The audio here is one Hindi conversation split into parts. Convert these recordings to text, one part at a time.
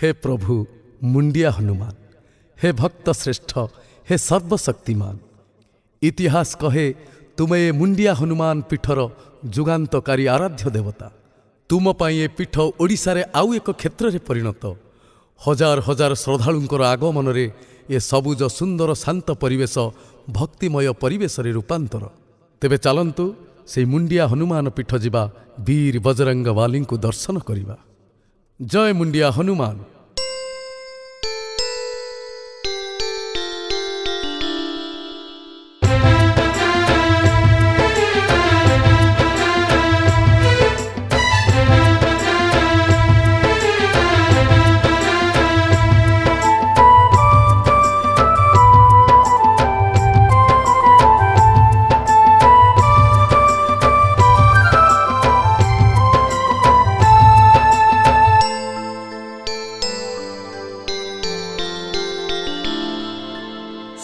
हे प्रभु मुंडिया हनुमान, हे भक्त श्रेष्ठ, हे सर्वशक्तिमान। इतिहास कहे तुमे ये मुंडिया हनुमान पीठर जुगान्तकारी आराध्य देवता। तुम पाई ए पीठ ओडिशारे आउ एक क्षेत्र में परिणत। हजार हजार श्रद्धालुंकर आगमन रे ये सबुज सुंदर शांत परिवेश भक्तिमय परिवेश रे रूपांतर। तेबे चलंतु से मुंडिया हनुमान पीठ जिबा वीर बजरंग वाली को दर्शन करिबा। जय मुंडिया हनुमान।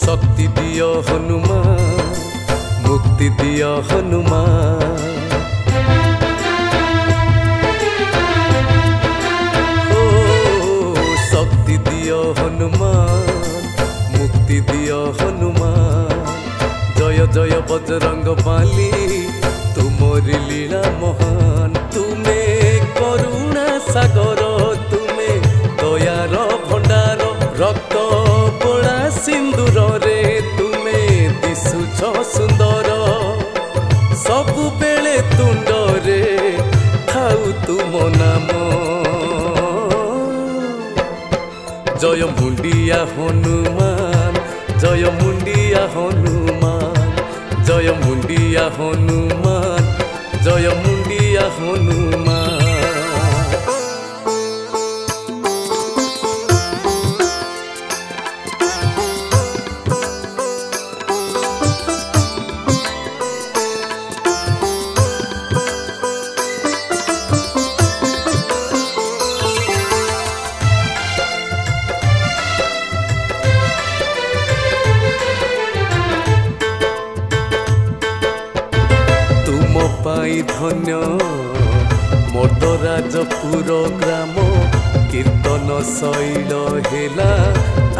शक्ति दियो हनुमान, मुक्ति दियो हनुमान। ओ शक्ति दियो हनुमान, मुक्ति दियो हनुमान। जय जय बजरंग बाली, तुमरी लीला महान। तुमे करुणा सागर, तुमे दयार भंडार। रक्त पोड़ा सिंदूर रे तुमे दिशुछ सुंदर। सबु बेले तुंड रे थाउ तुम नाम। जय मुंडिया हनुमान, जय मुंडिया हनुमान, जय मुंडिया हनुमान, जय मुंडिया हनुमान। धन्य मर्दराजपुर ग्राम। कीर्तन शैल हेला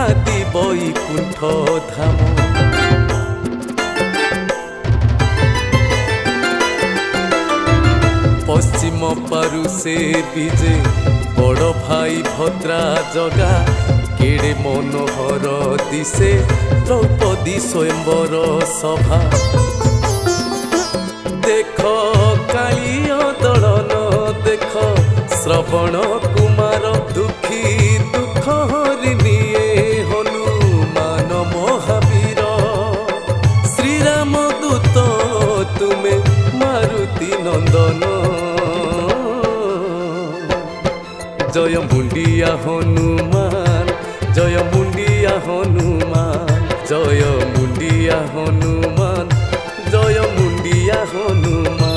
आदि बैकुंठ धाम। पश्चिम पारु से विजे बड़ भाई भद्रा जगा। केड़े मनोहर दिशे द्रौपदी स्वयंवर सभा। देख कालिया दलन, देख श्रवण कुमार। दुखी दुख हरिनिए हनुमान महावीर। श्रीराम दूत तुमे मारुति नंदन। जय मुंडिया हनुमान, जय मुंडिया हनुमान, जय मुंडिया हनुमान, जय मुंडिया हनुमान।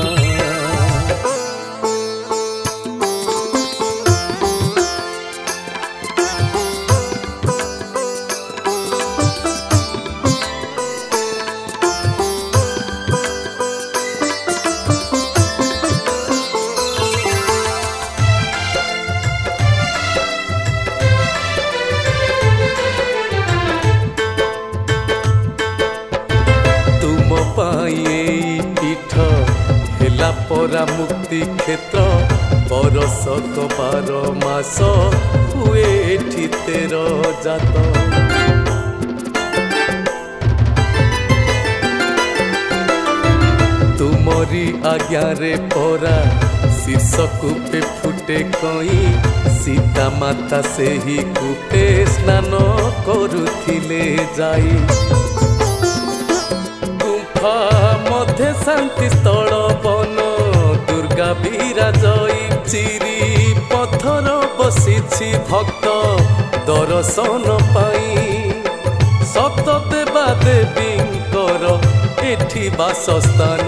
पीठ हेला परा मुक्ति क्षेत्र। बरसक 12 मास हुए एठी 13 जात। तुमरी आज्ञा रे परा शीर्ष कूपे फुटे कई। सीता माता से ही कूपे स्नान करुथिले जाई। मध्य शांति स्थल बन दुर्गा विराजई। चिरी पथर बसिछि भक्त दर्शन पाई। सत देवा देवींकर एठी बासस्थान।